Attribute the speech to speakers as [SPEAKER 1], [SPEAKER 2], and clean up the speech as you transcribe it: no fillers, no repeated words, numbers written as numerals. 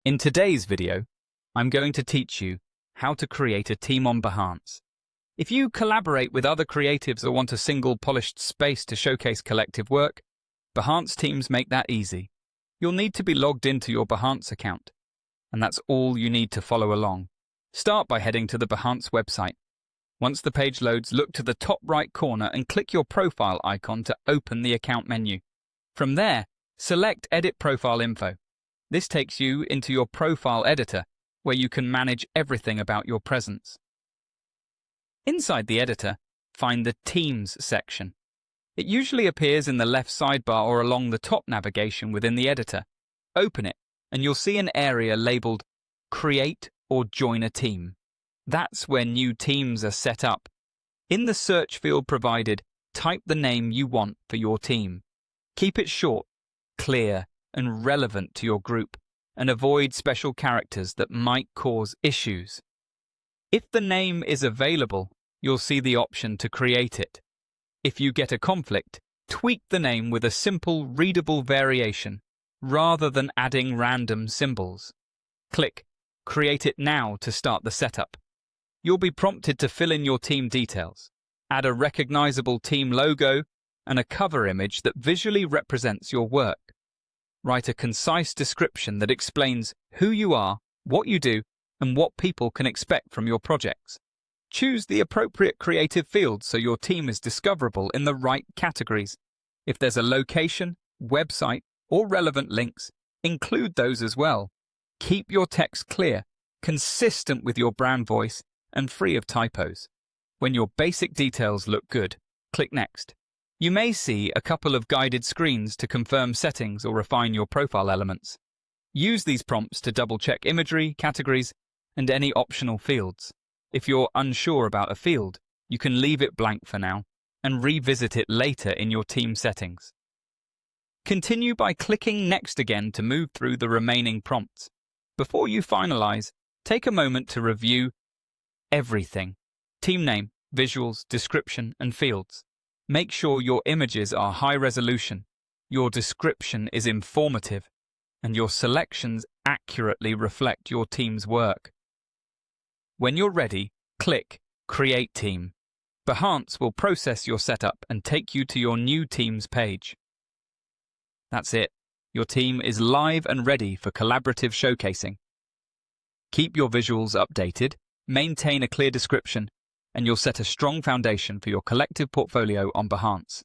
[SPEAKER 1] In today's video, I'm going to teach you how to create a team on Behance. If you collaborate with other creatives or want a single polished space to showcase collective work, Behance teams make that easy. You'll need to be logged into your Behance account, and that's all you need to follow along. Start by heading to the Behance website. Once the page loads, look to the top right corner and click your profile icon to open the account menu. From there, select Edit Profile Info. This takes you into your profile editor, where you can manage everything about your presence. Inside the editor, find the Teams section. It usually appears in the left sidebar or along the top navigation within the editor. Open it, and you'll see an area labeled Create or Join a Team. That's where new teams are set up. In the search field provided, type the name you want for your team. Keep it short, clear, and relevant to your group, and avoid special characters that might cause issues. If the name is available, you'll see the option to create it. If you get a conflict, tweak the name with a simple, readable variation, rather than adding random symbols. Click Create It Now to start the setup. You'll be prompted to fill in your team details. Add a recognizable team logo and a cover image that visually represents your work. Write a concise description that explains who you are, what you do, and what people can expect from your projects. Choose the appropriate creative fields so your team is discoverable in the right categories. If there's a location, website, or relevant links, include those as well. Keep your text clear, consistent with your brand voice, and free of typos. When your basic details look good, click Next. You may see a couple of guided screens to confirm settings or refine your profile elements. Use these prompts to double-check imagery, categories, and any optional fields. If you're unsure about a field, you can leave it blank for now and revisit it later in your team settings. Continue by clicking Next again to move through the remaining prompts. Before you finalize, take a moment to review everything: team name, visuals, description, and fields. Make sure your images are high resolution, your description is informative, and your selections accurately reflect your team's work. When you're ready, click Create Team. Behance will process your setup and take you to your new team's page. That's it. Your team is live and ready for collaborative showcasing. Keep your visuals updated, maintain a clear description, and you'll set a strong foundation for your collective portfolio on Behance.